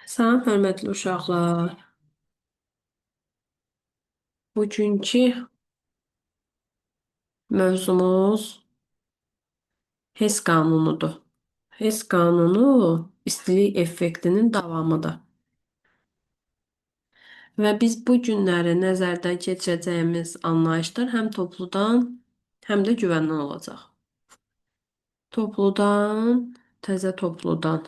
Salam, hörmətli uşaqlar. Bugünkü mövzumuz Hess qanunudur. Hess qanunu istilik effektinin davamıdır. Və biz bu günləri nəzərdən keçirəcəyimiz anlayışlar həm topludan, həm də güvəndən olacaq. Topludan, təzə topludan.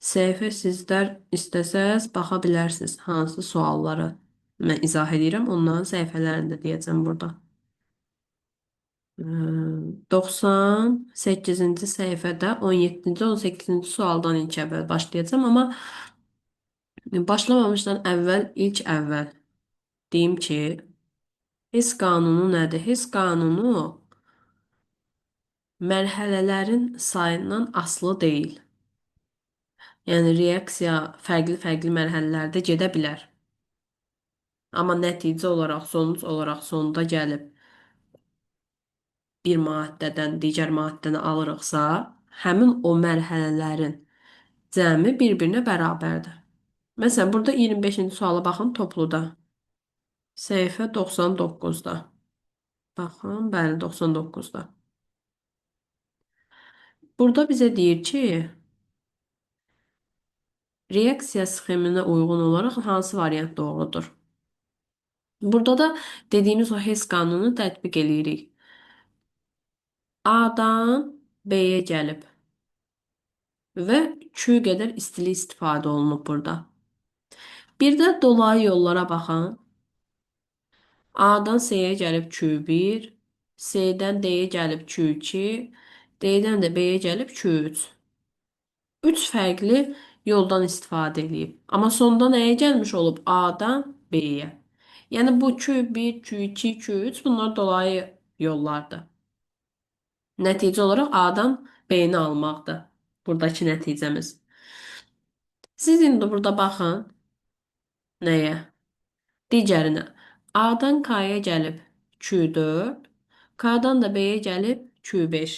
Səhifə sizlər istəsəz baxa bilərsiniz hansı sualları mən izah edirəm. Onların səhifələrini də deyəcəm burada. 98-ci səhifədə 17-ci, 18-ci sualdan ilk əvvəl başlayacağım, amma başlamamışdan əvvəl deyim ki, Hess qanunu nədir? Hess qanunu mərhələlərin sayından asılı deyil. Yəni reaksiya fərqli-fərqli mərhələlərdə gedə bilər. Amma nəticə olaraq, sonuc olaraq sonunda gəlib bir maddədən digər maddəni alırıqsa, həmin o mərhələlərin cəmi bir-birinə bərabərdir. Məsələn, burada 25-ci suala baxın topluda. Səhifə 99-da. Baxın, bəli, 99-da. Burada bizə deyir ki, reaksiya sxeminə uyğun olaraq hansı variant doğrudur? Burada da dediyimiz o Hess qanununu tətbiq eləyirik. A-dan B-yə gəlib və Q qədər istilik istifadə olunub burada. Bir də dolayı yollara baxın. A-dan C-yə gəlib Q1, C-dən D-yə gəlib Q2, D-dən də B-yə gəlib Q3. Üç fərqli yoldan istifadə edib. Amma sonda nəyə gəlmiş olub? A-dan B-yə. Yəni bu Q1, Q2, Q3 bunlar dolayı yollardır. Nəticə olaraq A-dan B-ni almaqdır. Buradakı nəticəmiz. Siz indi burada baxın. Nəyə? Digərinə. A-dan K-ya gəlib Q4, K-dan da B-yə gəlib Q5.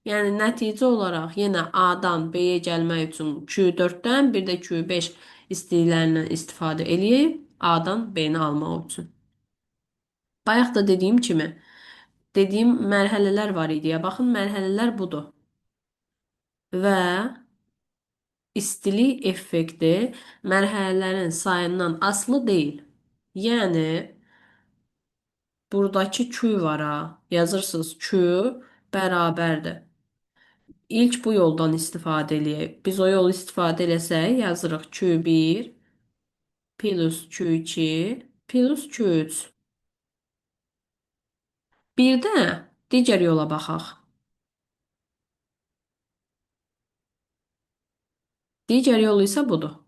Yəni nəticə olaraq yenə A-dan B-yə gəlmək üçün Q4-dən bir də Q5 istiliklərindən istifadə eləyib A-dan B-ni almaq üçün. Bayaq da dediyim kimi, dediyim mərhələlər var idi ya. Baxın, mərhələlər budur. Və istilik effekti mərhələlərin sayından asılı deyil. Yəni buradakı Q var ha. Yazırsınız Q bərabərdir. İlk bu yoldan istifadə eləyək. Biz o yolu istifadə eləsək, yazırıq Q1 plus Q2 plus Q3. Bir də digər yola baxaq. Digər yol isə budur.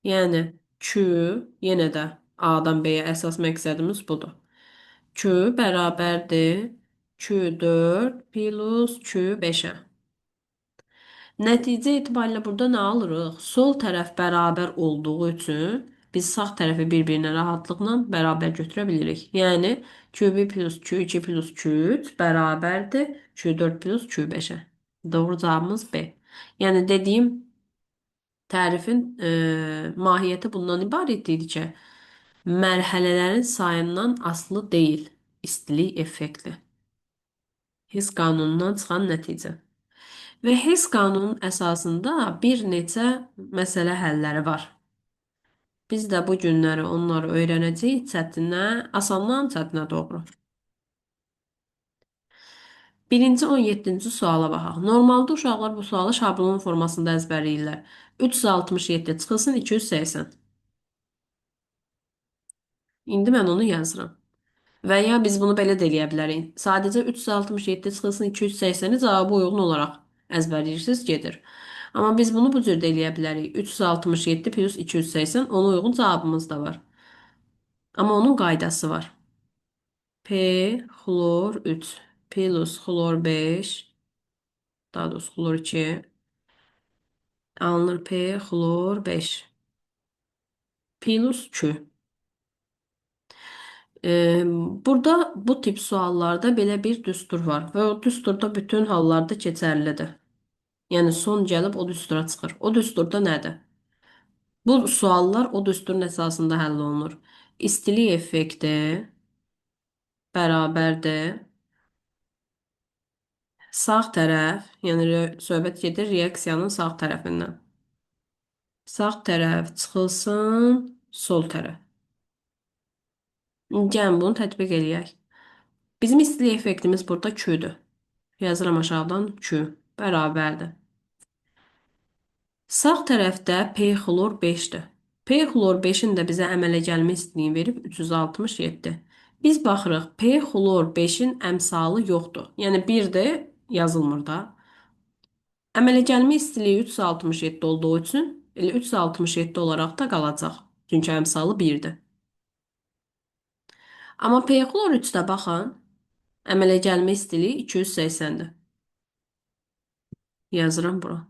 Yəni Q yenə də A-dan B-yə əsas məqsədimiz budur. Q bərabərdir Q4 plus Q5-ə. Nəticə etibarilə burada nə alırıq? Sol tərəf bərabər olduğu üçün biz sağ tərəfi bir-birinə rahatlıqla bərabər götürə bilirik. Yəni Q1 plus Q2 plus Q3 bərabərdir Q4 plus Q5-ə. Doğru cavabımız B. Yəni dediyim tərifin mahiyyəti bundan ibarət idi ki, mərhələlərin sayından asılı deyil istilik effekti. Hess qanunundan çıxan nəticə. Və Hess qanunun əsasında bir neçə məsələ həlləri var. Biz də bu günləri onları öyrənəcəyik çətindən, asandan çətinə doğru. Birinci 17-ci suala baxaq. Normalda uşaqlar bu sualı şablon formasında əzbərləyirlər. 367 çıxılsın 280. İndi mən onu yazıram. Və ya biz bunu belə də eləyə bilərik. Sadəcə 367 çıxılsın 280-i cavabı uyğun olaraq əzbərləyirsiniz, gedir. Amma biz bunu bu cür də eləyə bilərik. 367 plus 280 ona uyğun cavabımız da var. Amma onun qaydası var. P xlor 3 plus xlor 5 daha doğrusu xlor 2 alınır P xlor 5 plus Q. Burada bu tip suallarda belə bir düstur var və o düsturda bütün hallarda keçərlidir. Yəni son gəlib o düstura çıxır. O düsturda nədir? Bu suallar o düsturun əsasında həll olunur. İstilik effekti bərabərdir. Sağ tərəf, yəni söhbət gedir reaksiyanın sağ tərəfindən. Sağ tərəf çıxılsın, sol tərəf. Gəlin bunu tətbiq eləyək. Bizim istilik effektimiz burada Q-dür. Yazıram aşağıdan Q bərabərdir. Sağ tərəfdə P xlor 5-dir. P xlor 5-in də bizə əmələ gəlmə istiliyi verib 367. Biz baxırıq P xlor 5-in əmsalı yoxdur. Yəni 1-dir, yazılmır da. Əmələ gəlmə istiliyi 367 olduğu üçün elə 367 olaraq da qalacaq. Çünki əmsalı 1-dir. Amma P xlor 3-də baxın, əmələ gəlmə istiliyi 280-dir. Yazıram bura.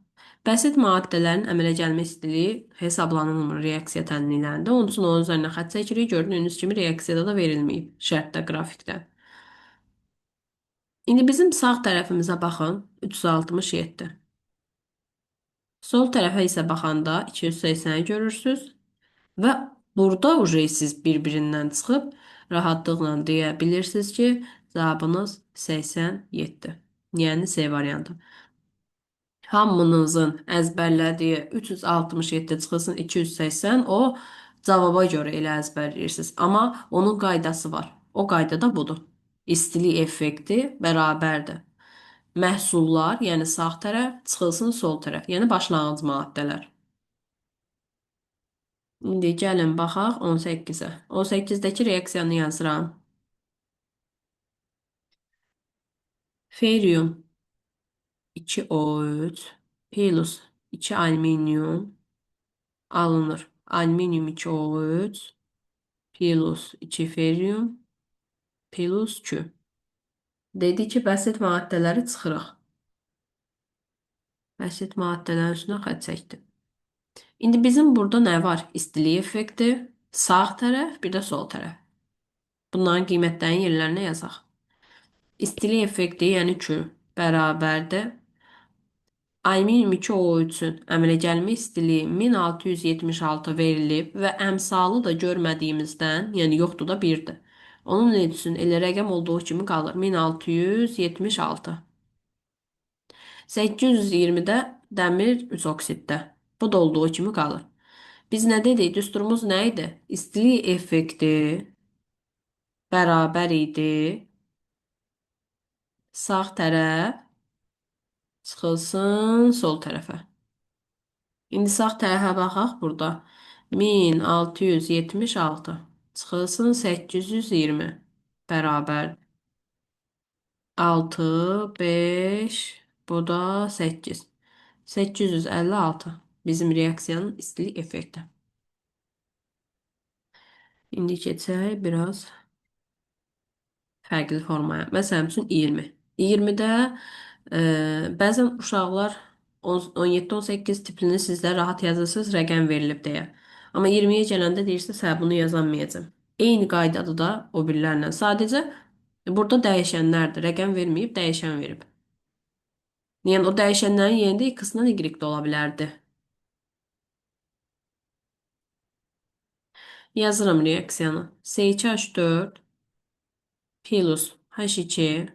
Bəsit maddələrin əmələ gəlmə istiliyi hesablanılmır reaksiya təlimlərində. Onun üçün onun üzərinə xətt çəkirik. Gördüyünüz kimi reaksiyada da verilməyib şərtdə, qrafikdə. İndi bizim sağ tərəfimizə baxın. 367. Sol tərəfə isə baxanda 280-i görürsüz. Və burada uje siz bir-birindən çıxıb rahatlıqla deyə bilirsiniz ki, cavabınız 87. Yəni C variantı. Hamınızın əzbərlədiyi 367 çıxılsın 280 o cavaba görə elə əzbərləyirsiniz. Amma onun qaydası var. O qayda da budur. İstilik effekti bərabərdir. Məhsullar, yəni sağ tərəf, çıxılsın sol tərəf, yəni başlanğıc maddələr. İndi gəlin baxaq 18-ə. 18-dəki reaksiyanı yazıram. Ferium 2O3 plus 2 alüminium alınır. Alüminium 2O3 plus 2 ferium plus 2. Dedi ki, bəsit maddələri çıxırıq. Bəsit maddələrin üstünə xətt çəkdim. İndi bizim burada nə var? İstilik effekti, sağ tərəf, bir də sol tərəf. Bunların qiymətlərini yerlərinə yazaq. İstilik effekti, yəni Q bərabərdir. Alüminium 2O3-ün əmələ gəlmə istiliyi 1676 verilib və əmsalı da görmədiyimizdən, yəni yoxdur da 1-dir. Onun üçün elə rəqəm olduğu kimi qalır. 1676. 820-də dəmir 3 oksiddə. Bu da olduğu kimi qalır. Biz nə dedik? Düsturumuz nə idi? İstilik effekti bərabər idi. Sağ tərəf çıxılsın sol tərəfə. İndi sağ tərəfə baxaq burada. 1676 çıxılsın 820 bərabər 6, 5, bu da 8. 856 bizim reaksiyanın istilik effekti. İndi keçək biraz fərqli formaya. Məsələn üçün 20. 20-də bəzən uşaqlar 17-18 tipini sizlər rahat yazırsınız, rəqəm verilib deyə. Amma 20-yə gələndə deyirsiniz, hə bunu yazamayacağım. Eyni qaydadır da o birilərlə. Sadəcə burada dəyişənlərdir. Rəqəm verməyib, dəyişən verib. Yəni o dəyişənlərin yerində x-dan y də ola bilərdi. Yazıram reaksiyanı. C2H4 plus H2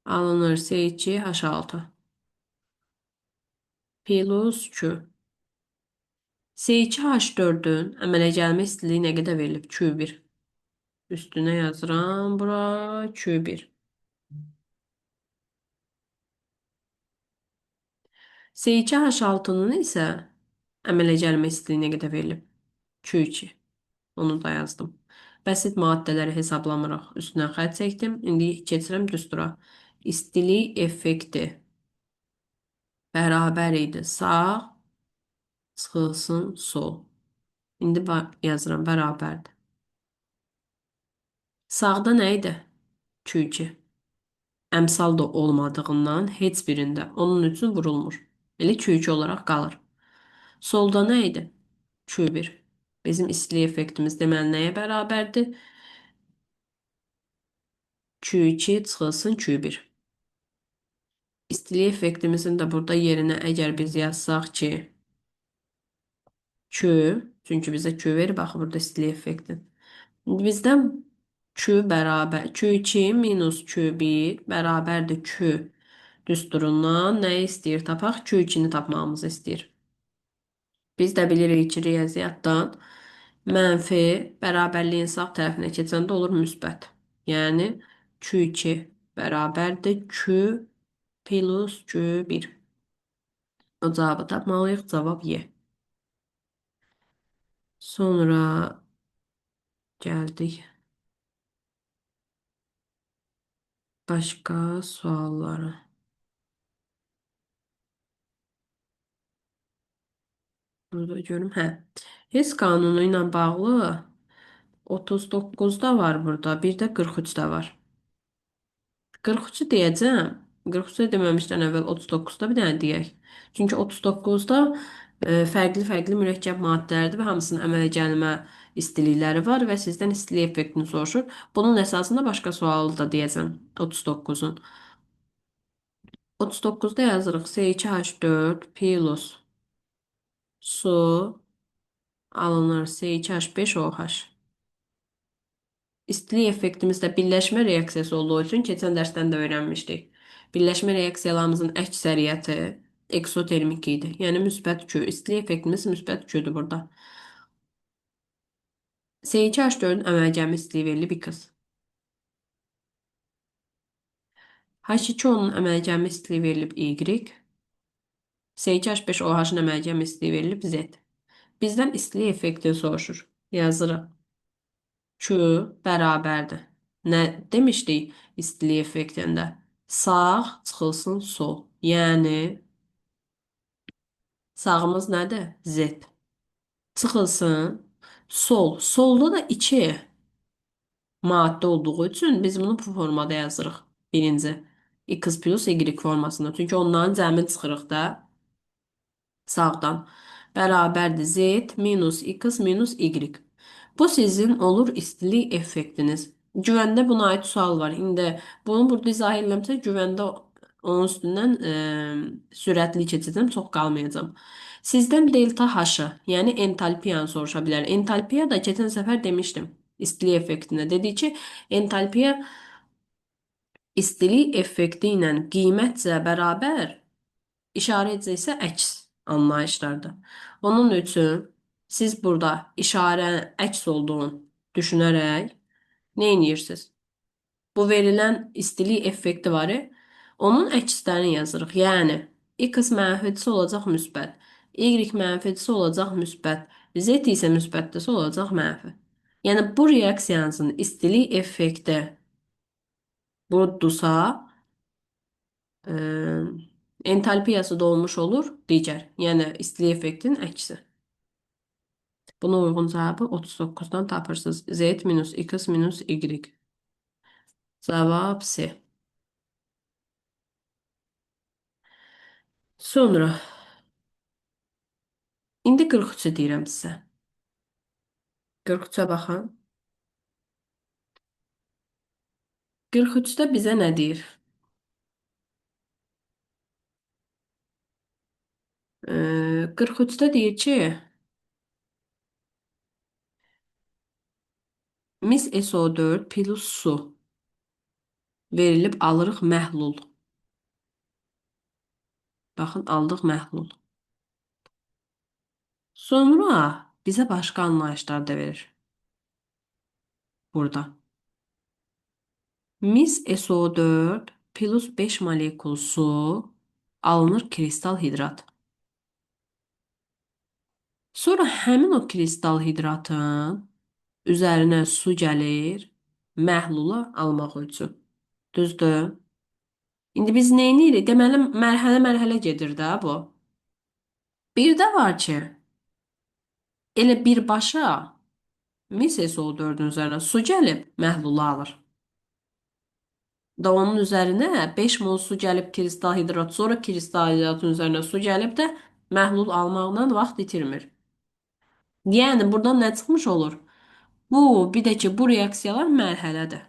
alınır C2H6 plus Q. C2H4'ün əmələ gəlmə istiliyi nə qədər verilib? Q1. Üstünə yazıram bura Q1. C2H6'nın isə əmələ gəlmə istiliyi nə qədər verilib? Q2. Onu da yazdım. Bəsit maddələri hesablamırıq. Üstünə xətt çəkdim. İndi keçirəm düstura. İstilik effekti bərabər idi. Sağ çıxılsın sol. İndi yazıram bərabərdir. Sağda nə idi? Q2. Əmsal da olmadığından heç birində onun üçün vurulmur. Elə Q2 olaraq qalır. Solda nə idi? Q1. Bizim istilik effektimiz deməli nəyə bərabərdir? Q2 çıxılsın Q1. İstilik effektimizin də burada yerinə əgər biz yazsaq ki Q. Çünki bizə Q verir. Bax burada istilik effekti. İndi bizdən Q bərabər Q2 minus Q1 bərabərdir Q düsturundan nə istəyir tapaq? Q2-ni tapmağımızı istəyir. Biz də bilirik ki, riyaziyyatdan mənfi bərabərliyin sağ tərəfinə keçəndə olur müsbət. Yəni Q2 bərabərdir Q plus Q1. O cavabı tapmalıyıq. Cavab Y. Sonra gəldik başqa suallara. Burada görüm. Hə. Hess qanunu ilə bağlı 39 da var burada. Bir də 43 də var. 43-ü deyəcəm. 43-ü deməmişdən əvvəl 39-da bir dənə deyək. Çünki 39-da fərqli-fərqli mürəkkəb maddələrdir və hamısının əmələ gəlmə istilikləri var və sizdən istilik effektini soruşur. Bunun əsasında başqa sualı da deyəcəm 39-un. 39'da yazırıq C2H4 plus su alınır C2H5OH. İstilik effektimizdə birləşmə reaksiyası olduğu üçün keçən dərsdən də öyrənmişdik. Birləşmə reaksiyalarımızın əksəriyyəti eksotermik idi. Yəni müsbət Q. İstilik effektimiz müsbət Q-dur burada. C2H4-ün əmələ istiliyi verilib 2. H2O-nun əmələ istiliyi verilib Y. C2H5OH-ın əmələ istiliyi verilib Z. Bizdən istilik effektini soruşur. Yazırıq. Q bərabərdir. Nə demişdik istilik effektində? Sağ çıxılsın sol. Yəni sağımız nədir? Z. Çıxılsın sol. Solda da 2 maddə olduğu üçün biz bunu bu formada yazırıq. Birinci. X plus Y formasında. Çünki onların cəmi çıxırıq da sağdan. Bərabərdir Z minus X minus Y. Bu sizin olur istilik effektiniz. Güvəndə buna aid sual var. İndi bunu burada izah eləmsə güvəndə onun üstündən sürətli keçəcəm, çox qalmayacağam. Sizdən delta H-ı, yəni entalpiyanı soruşa bilər. Entalpiya da keçən səfər demişdim. İstilik effektinə. Dedi ki, entalpiya istilik effekti ilə qiymətcə bərabər, işarəcə isə əks anlayışlardır. Onun üçün siz burada işarə əks olduğunu düşünərək nə edirsiniz? Bu verilən istilik effekti var. Onun əkslərini yazırıq. Yəni x mənficisi olacaq müsbət, y mənficisi olacaq müsbət, z isə müsbətdəsi olacaq mənfi. Yəni bu reaksiyanızın istilik effekti budursa, entalpiyası da olmuş olur digər. Yəni istilik effektinin əksi. Buna uyğun cavabı 39-dan tapırsınız. Z minus x minus y. Cavab C. Sonra indi 43-ü deyirəm sizə. 43-ə baxın. 43-də bizə nə deyir? 43-də deyir ki, mis SO4 plus su verilib alırıq məhlul. Baxın, aldıq məhlul. Sonra bizə başqa anlayışlar da verir. Burada. Mis SO4 plus 5 molekul su alınır kristal hidrat. Sonra həmin o kristal hidratın üzərinə su gəlir məhlulu almaq üçün. Düzdür? İndi biz nə edirik? Deməli, mərhələ-mərhələ gedir də bu. Bir də var ki, elə birbaşa mis SO4-ün üzərinə su gəlib məhlulu alır. Da onun üzərinə 5 mol su gəlib kristal hidrat, sonra kristal hidratın üzərinə su gəlib də məhlul almaqla vaxt itirmir. Yəni buradan nə çıxmış olur? Bu, bir də ki, bu reaksiyalar mərhələdir.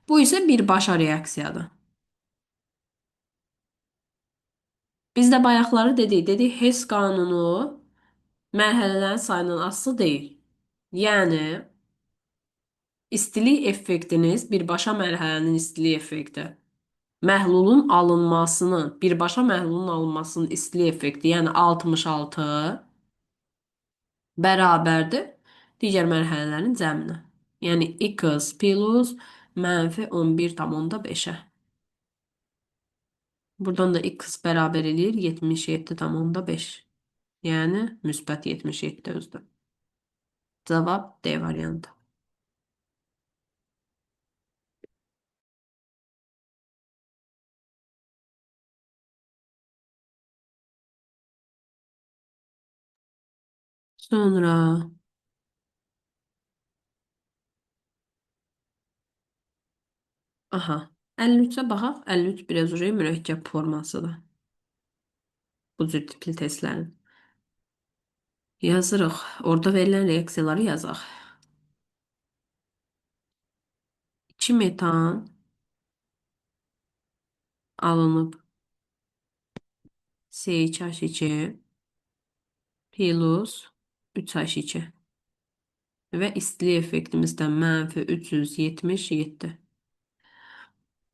Bu isə birbaşa reaksiyadır. Biz də bayaqları dedik Hess qanunu Mərhələlərin sayından asılı deyil. Yəni, istilik effektiniz birbaşa mərhələnin istilik effekti. Məhlulun alınmasının, birbaşa məhlulun alınmasının istilik effekti, yəni 66 bərabərdir digər mərhələlərin cəminə. Yəni x plus mənfi 11,5-ə. Buradan da x bərabər eləyir 77,5. Yəni müsbət 77 özdə. Cavab D variantı. Sonra, aha, 53-ə baxaq. 53 biraz mürəkkəb formasıdır. Bu cür tipli testlərin. Yazırıq. Orada verilən reaksiyaları yazaq. 2 metan alınıb CH2 plus 3H2 və istilik effektimizdən mənfi 377.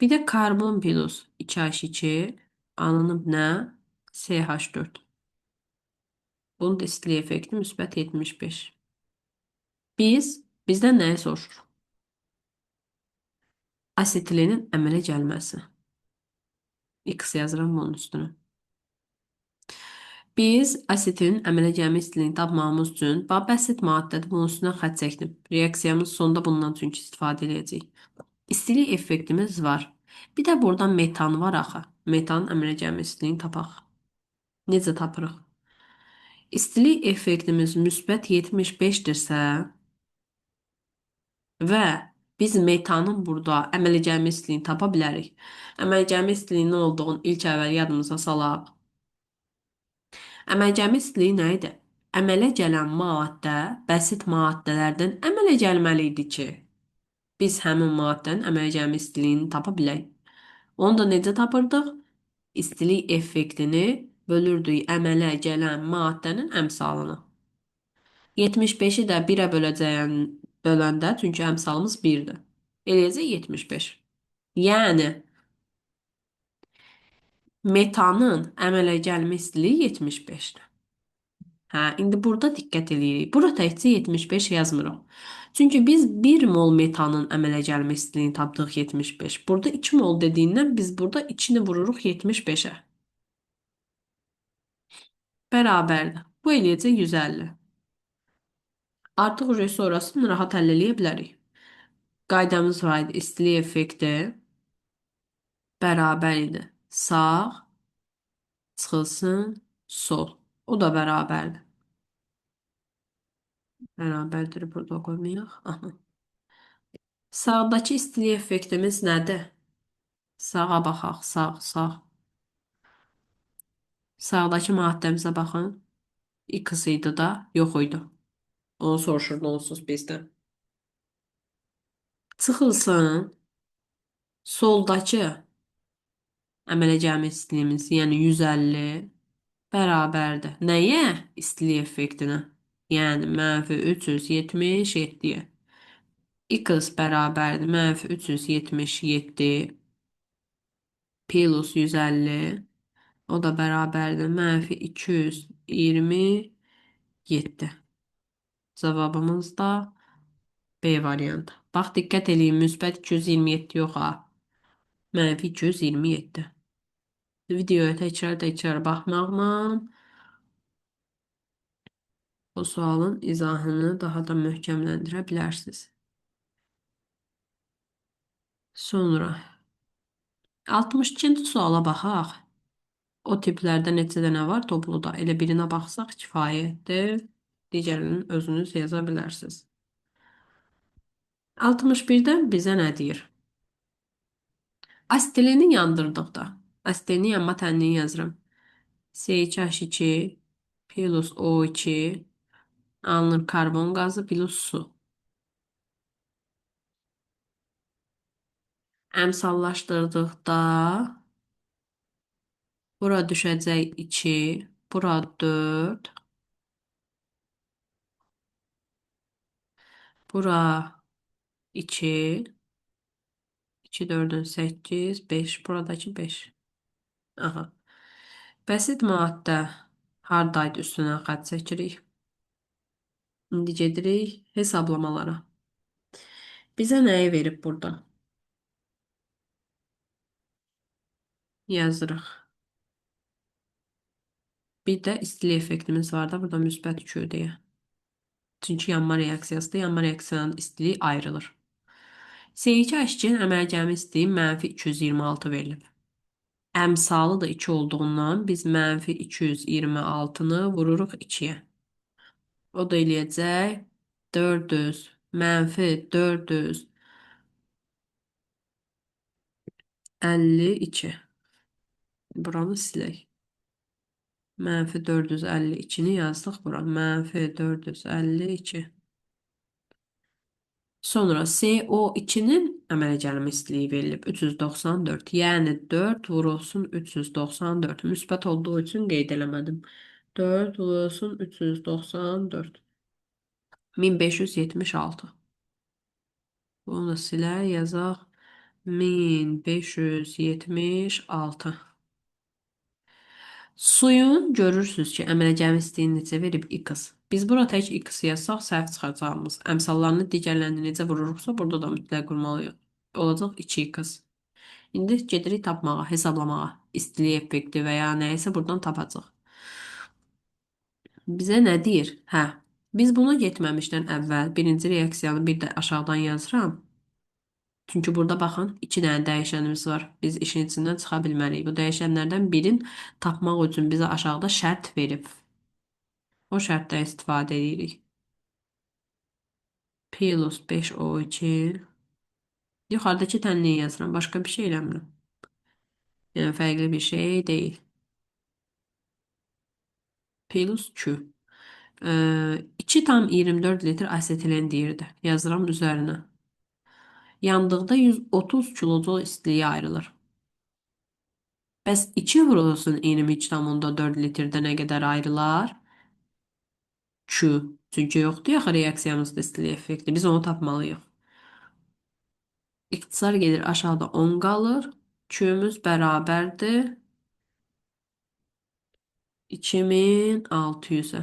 Bir də karbon plus 2H2 alınıb nə? CH4. Bunun da istilik effekti müsbət 75. Bizdən nəyi soruşur? Asetilinin əmələ gəlməsi. X yazıram bunun üstünə. Biz asetilin əmələ gəlmə istiliyini tapmamız üçün basit maddədir. Bunun üstünə xətt çəkdim. Reaksiyamız sonunda bundan çünki istifadə edəcəyik. İstilik effektimiz var. Bir də buradan metan var axı. Metanın əmələ gəlmə istiliyini tapaq. Necə tapırıq? İstilik effektimiz müsbət 75-dirsə və biz metanın burada əmələ gəlmə istiliyini tapa bilərik. Əmələ gəlmə istiliyinin nə olduğunu ilk əvvəl yadımıza salaq. Əmələ gəlmə istiliyi nə idi? Əmələ gələn maddə bəsit maddələrdən əmələ gəlməli idi ki, biz həmin maddənin əmələ gəlmə istiliyini tapa bilək. Onu da necə tapırdıq? İstilik effektini bölürdük əmələ gələn maddənin əmsalını. 75-i də 1-ə böləndə, çünki əmsalımız 1-dir. Eləyəcək 75. Yəni, metanın əmələ gəlmə istiliyi 75-dir. Hə, indi burada diqqət eləyirik. Burada təkcə 75 yazmırıq. Çünki biz 1 mol metanın əmələ gəlmə istiliyini tapdıq 75. Burada 2 mol dediyindən biz burada 2-ni vururuq 75-ə. Bərabərdir. Bu eləyəcək 150. Artıq sonrasını rahat həll eləyə bilərik. Qaydamız var idi. İstilik effekti bərabər idi. Sağ çıxılsın sol. O da bərabərdir. Bərabərdir burada qoymayaq. Aha. Sağdakı istilik effektimiz nədir? Sağa baxaq, sağ. Sağdakı maddəmizə baxın. X idi da, yox idi. Onu soruşurdu onsuz bizdən. Çıxılsın soldakı əmələ gəlmə istiliyimiz, yəni 150 bərabərdir. Nəyə? İstilik effektinə. Yəni mənfi 377-yə. X bərabərdir mənfi 377 plus 150. O da bərabərdir mənfi 227. Cavabımız da B variantı. Bax, diqqət eləyin, müsbət 227 yox ha. Mənfi 227. Videoya təkrar baxmaqla bu sualın izahını daha da möhkəmləndirə bilərsiniz. Sonra 62-ci suala baxaq. O tiplərdə neçə dənə var topluda? Elə birinə baxsaq kifayətdir. Digərinin özünüz yaza bilərsiniz. 61-dən bizə nə deyir? Asetilini yandırdıqda, asetilini yanma tənliyi yazıram. CH2 plus O2 alınır karbon qazı plus su. Əmsallaşdırdıqda bura düşəcək 2, bura 4, Bura 2. 2, 4'ün 8, 5. Buradakı 5. Aha. Bəsit maddə hardaydı üstünə xətt çəkirik. İndi gedirik hesablamalara. Bizə nəyi verib burada? Yazırıq. Bir də istilik effektimiz var da burada müsbət 2 deyə. Çünki yanma reaksiyasıdır. Yanma reaksiyanın istiliyi ayrılır. C2H2-nin əməl istiliyi mənfi 226 verilib. Əmsalı da 2 olduğundan biz mənfi 226-nı vururuq 2-yə. O da eləyəcək 400 mənfi 452. Buranı silək. Mənfi 452-ni yazdıq bura. Mənfi 452. Sonra CO2-nin əmələ gəlmə istiliyi verilib 394. Yəni 4 vurulsun 394. Müsbət olduğu üçün qeyd eləmədim. 4 vurulsun 394. 1576. Bunu da silək, yazaq. 1576. Suyun görürsünüz ki, əmələ gəlməsini necə verib x. Biz bura tək x yazsaq səhv çıxacağımız. Əmsallarını digərlərini necə vururuqsa, burada da mütləq qurmalıyıq. Olacaq 2x. İndi gedirik tapmağa, hesablamağa. İstilik effekti və ya nəysə buradan tapacaq. Bizə nə deyir? Hə, biz buna getməmişdən əvvəl birinci reaksiyanı bir də aşağıdan yazıram. Çünki burada baxın, 2 dənə dəyişənimiz var. Biz işin içindən çıxa bilmərik. Bu dəyişənlərdən birin tapmaq üçün bizə aşağıda şərt verib. O şərtdən istifadə edirik. Plus 5O2. Yuxarıdakı tənliyi yazıram. Başqa bir şey eləmirəm. Yəni fərqli bir şey deyil. Plus Q. 2 tam 24 litr asetilen deyirdi. Yazıram üzərinə. Yandıqda 130 kilojul istiliyə ayrılır. Bəs 2 vurulsun 22,4 litrdə nə qədər ayrılar? Q. Çünki yoxdur axı reaksiyamızda istilik effekti. Biz onu tapmalıyıq. İxtisar gedir aşağıda 10 qalır. Q'müz bərabərdir 2600-ə.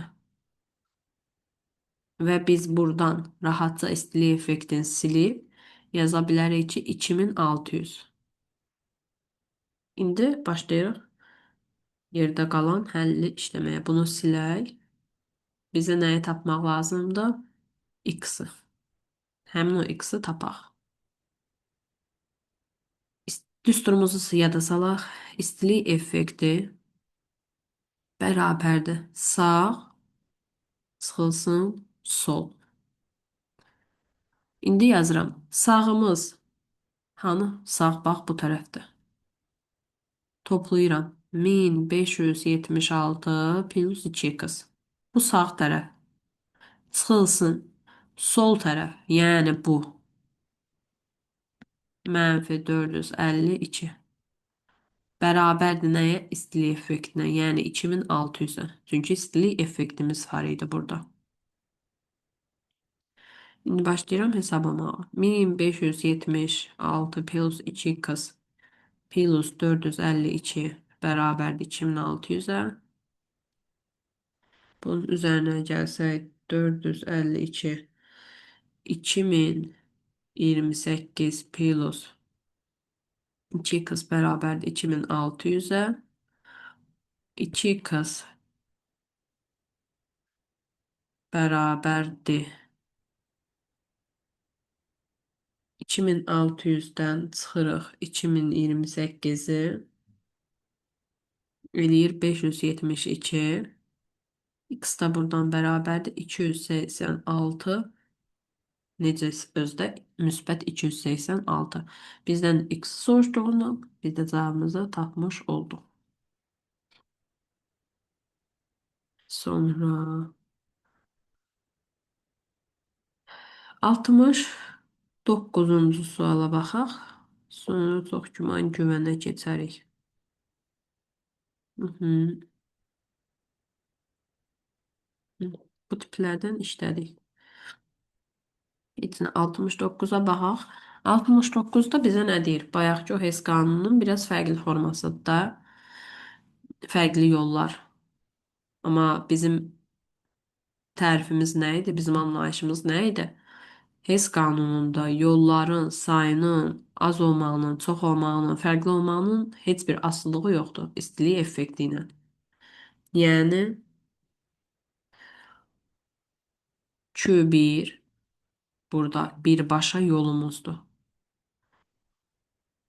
Və biz buradan rahatca istilik effektini silib yaza bilərik ki 2600. İndi başlayırıq yerdə qalan həlli işləməyə. Bunu silək. Bizə nəyi tapmaq lazımdır? X-i. Həmin o X-i tapaq. Düsturumuzu yada salaq. İstilik effekti bərabərdir. Sağ çıxılsın sol. İndi yazıram. Sağımız hanı? Sağ bax bu tərəfdə. Toplayıram. 1576 plus 2x. Bu sağ tərəf. Çıxılsın sol tərəf. Yəni bu. Mənfi 452. Bərabərdir nəyə? İstilik effektinə. Yəni 2600-ə. Çünki istilik effektimiz var idi burada. İndi başlayıram hesablamağa. 1576 plus 2x plus 452 bərabərdir 2600-ə. Bunun üzərinə gəlsək 452 2028 plus 2x bərabərdir 2600-ə. 2x bərabərdir 2600-dən çıxırıq 2028-i eləyir 572. X da buradan bərabərdir 286. Necə özdə müsbət 286. Bizdən x soruşduğundan biz də cavabımızı tapmış olduq. Sonra 69-cu suala baxaq. Sonra çox güman güvənə keçərik. Bu tiplərdən işlədik. İçine 69'a baxaq. 69'da bizə nə deyir? Bayaqkı o HES qanununun biraz fərqli formasıdır da. Fərqli yollar. Amma bizim tərifimiz nə idi? Bizim anlayışımız nə idi? HES qanununda yolların sayının az olmağının, çox olmağının, fərqli olmağının heç bir asılılığı yoxdur istilik effekti ilə. Yəni Q1 burada birbaşa yolumuzdur.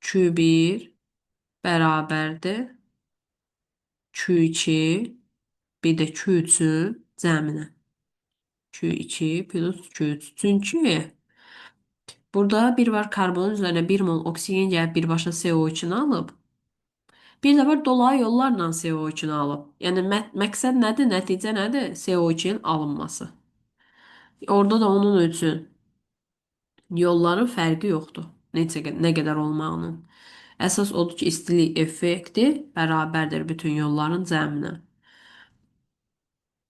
Q1 bərabərdir Q2 bir də Q3-ün cəminə. Q2 plus Q3. Çünki burada bir var karbonun üzərinə 1 mol oksigen gəlib birbaşa CO2-ni alıb. Bir də var dolayı yollarla CO2-ni alıb. Yəni məqsəd nədir? Nəticə nədir? CO2-nin alınması. Orada da onun üçün yolların fərqi yoxdur. Nə qədər olmağının. Əsas odur ki, istilik effekti bərabərdir bütün yolların cəminə.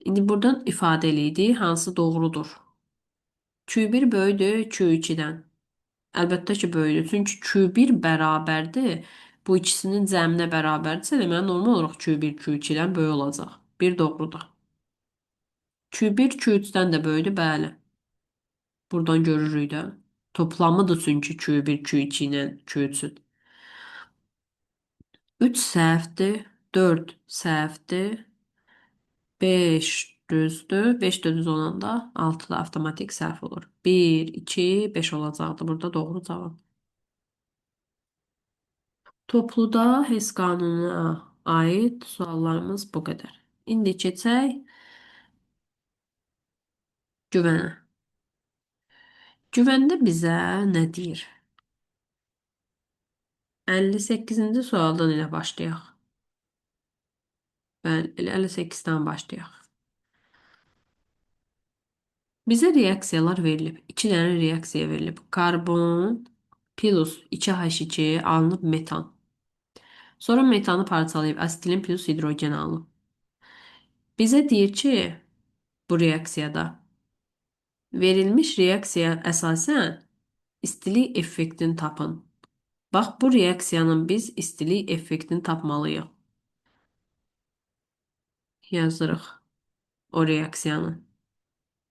İndi buradan ifadə eləydik, hansı doğrudur? Q1 böyükdür Q2-dən. Əlbəttə ki, böyükdür. Çünki Q1 bərabərdir. Bu ikisinin cəminə bərabərdirsə, deməli normal olaraq Q1 Q2-dən böyük olacaq. Bir doğrudur. Q1 Q3-dən də böyükdür, bəli. Buradan görürük də. Toplamıdır çünki Q1 Q2 ilə Q3-ün. 3 səhvdir, 4 səhvdir, 5 düzdür. 5 də düz olanda 6 da avtomatik səhv olur. 1, 2, 5 olacaqdı burada doğru cavab. Topluda HES qanununa aid suallarımız bu qədər. İndi keçək güvənə. Güvəndə bizə nə deyir? 58-ci sualdan ilə başlayaq. Bəli, 58-dən başlayaq. Bizə reaksiyalar verilib. 2 dənə reaksiya verilib. Karbon plus 2H2 alınıb metan. Sonra metanı parçalayıb asetilin plus hidrogen alınıb. Bizə deyir ki, bu reaksiyada verilmiş reaksiya əsasən istilik effektini tapın. Bax, bu reaksiyanın biz istilik effektini tapmalıyıq. Yazırıq o reaksiyanı.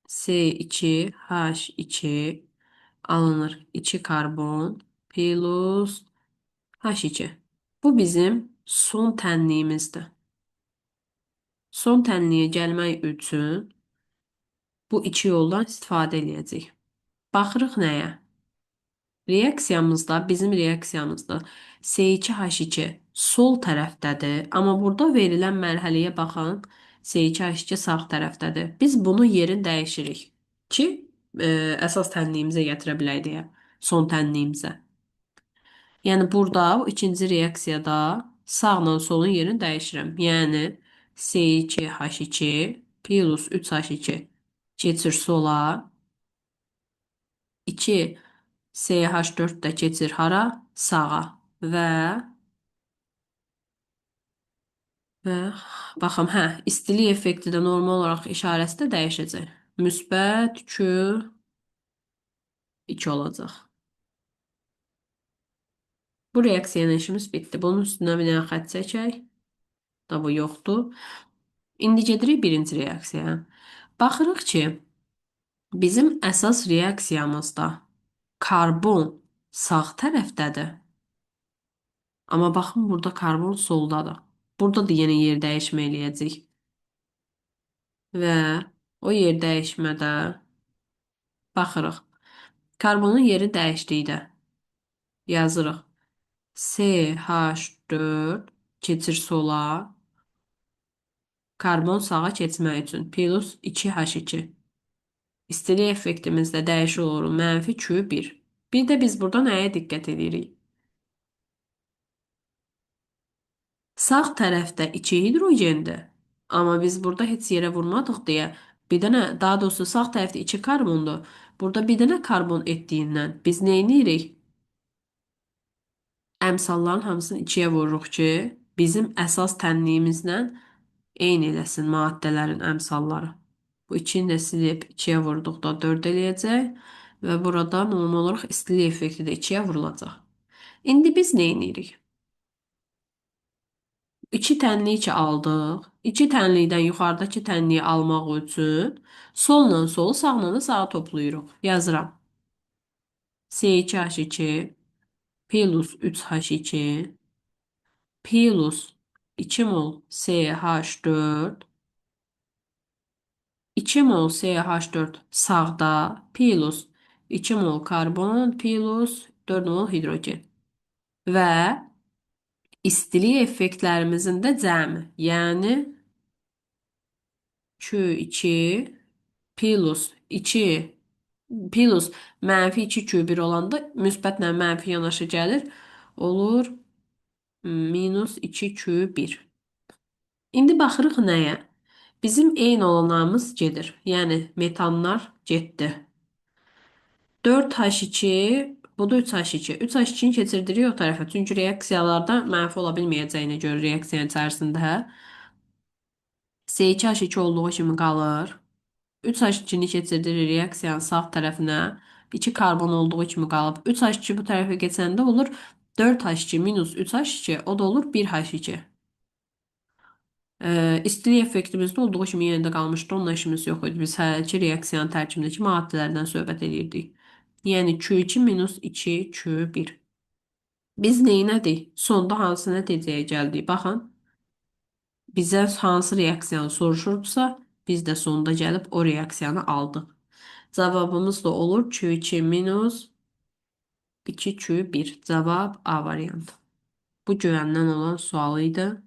C2H2 alınır 2 karbon plus H2. Bu bizim son tənliyimizdir. Son tənliyə gəlmək üçün bu iki yoldan istifadə edəcəyik. Baxırıq nəyə? Bizim reaksiyamızda C2H2 sol tərəfdədir, amma burada verilən mərhələyə baxın, C2H2 sağ tərəfdədir. Biz bunu yerin dəyişirik ki, əsas tənliyimizə gətirə bilək deyə, son tənliyimizə. Yəni burada bu ikinci reaksiyada sağla solun yerini dəyişirəm. Yəni C2H2 plus 3H2 keçir sola. 2 CH4 də keçir hara? Sağa. Və baxım, istilik effekti də normal olaraq işarəsi də dəyişəcək. Müsbət Q2 olacaq. Bu reaksiyanın işimiz bitdi. Bunun üstünə bir dənə xətt çəkək. Da bu yoxdur. İndi gedirik birinci reaksiyaya. Baxırıq ki, bizim əsas reaksiyamızda karbon sağ tərəfdədir. Amma baxın, burada karbon soldadır. Burada da yenə yer dəyişmə eləyəcək. Və o yer dəyişmədə baxırıq. Karbonun yeri dəyişdikdə yazırıq. CH4 keçir sola. Karbon sağa keçmək üçün plus 2H2. İstilik effektimizdə dəyişir olur mənfi Q1. Bir də biz burada nəyə diqqət edirik? Sağ tərəfdə 2 hidrogendir. Amma biz burada heç yerə vurmadıq deyə bir dənə, daha doğrusu sağ tərəfdə 2 karbondur. Burada bir dənə karbon etdiyindən biz nə edirik? Əmsalların hamısını 2-yə vururuq ki, bizim əsas tənliyimizlə eyni eləsin maddələrin əmsalları. Bu 2-ni də silib 2-yə vurduqda 4 eləyəcək. və burada normal olaraq istilik effekti də 2-yə vurulacaq. İndi biz nə edirik? 2 tənlik aldıq. 2 tənlikdən yuxarıdakı tənliyi almaq üçün solla solu, sağla da sağa toplayırıq. Yazıram. C2H2 plus 3H2 plus 2 mol CH4 2 mol CH4 sağda plus 2 mol karbon plus 4 mol hidrogen. Və istilik effektlərimizin də cəmi, yəni Q2 plus 2 plus mənfi 2 Q1 olanda müsbətlə mənfi yanaşı gəlir. Olur minus 2 Q1. İndi baxırıq nəyə? Bizim eyni olanağımız gedir. Yəni metanlar getdi. 4H2, bu da 3H2. 3H2-ni keçirdirik o tərəfə. Çünki reaksiyalarda mənfi ola bilməyəcəyinə görə reaksiyanın içərisində C2H2 olduğu kimi qalır. 3H2-ni keçirdirik reaksiyanın sağ tərəfinə. 2 karbon olduğu kimi qalıb. 3H2 bu tərəfə keçəndə olur 4H2 minus 3H2, o da olur 1H2. İstilik effektimizdə olduğu kimi yerində qalmışdı. Onunla işimiz yox idi. Biz həllki reaksiyanın tərkibindəki maddələrdən söhbət edirdik. Yəni Q2 minus 2 Q1. Biz neynədik? Sonda hansı nəticəyə gəldik? Baxın. Bizə hansı reaksiyanı soruşurdusa, biz də sonda gəlib o reaksiyanı aldıq. Cavabımız da olur Q2 minus 2 Q1. Cavab A variantı. Bu güvəndən olan sualı idi.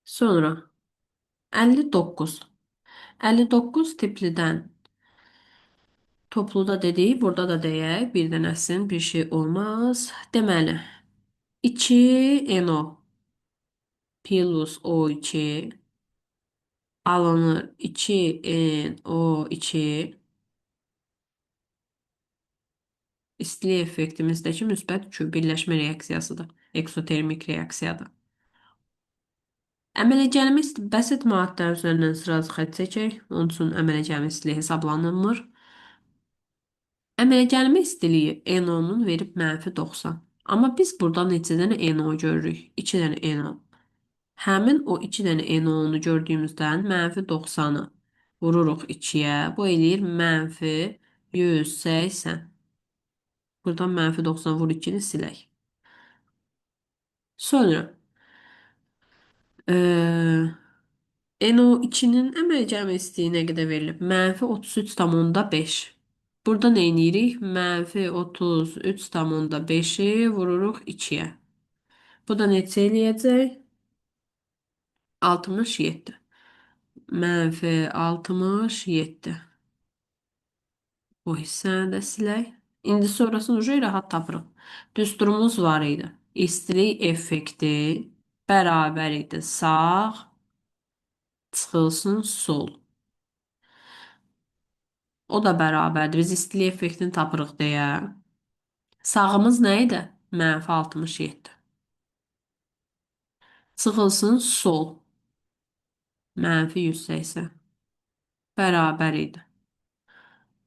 Sonra 59. 59 tiplidən topluda dedik, burada da deyək, bir dənəsin bir şey olmaz. Deməli, 2NO plus O2 alınır 2NO2 istilik effektimizdəki müsbət Q birləşmə reaksiyasıdır. Eksotermik reaksiyadır. Əmələ gəlmə bəsit maddələr üzərindən sırası xətt çəkək. Onun üçün əmələ gəlmə istiliyi hesablanılmır. Əmələ gəlmə istiliyi NO-nun verib -90. Amma biz burada neçə dənə NO görürük? 2 dənə NO. Həmin o 2 dənə NO-nu gördüyümüzdən -90-ı vururuq 2-yə. Bu eləyir -180. Buradan -90 vur 2-ni silək. Sonra NO2-nin əmələ gəlmə istiliyi nə qədər verilib? -33,5. Burada nə edirik? -33,5-i vururuq 2-yə. Bu da neçə eləyəcək? 67. -67. Bu hissəni də silək. İndi sonrasını ucu rahat tapırıq. Düsturumuz var idi. İstilik effekti bərabər idi. Sağ çıxılsın sol. O da bərabərdir. Biz istilik effektini tapırıq deyə. Sağımız nə idi? -67. Çıxılsın sol. -180. Bərabər idi.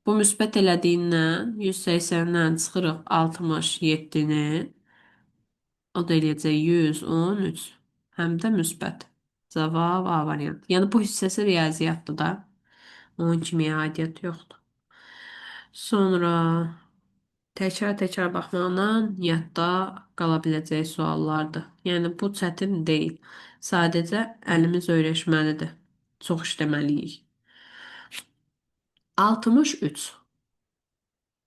Bu müsbət elədiyindən 180-dən çıxırıq 67-ni. O da eləyəcək 113. Həm də müsbət. Cavab A variantı. Yəni bu hissəsi riyaziyyatdır da. Onun kimi aidiyyatı yoxdur. Sonra təkrar-təkrar baxmaqla yadda qala biləcək suallardır. Yəni bu çətin deyil. Sadəcə əlimiz öyrəşməlidir. Çox işləməliyik. 63.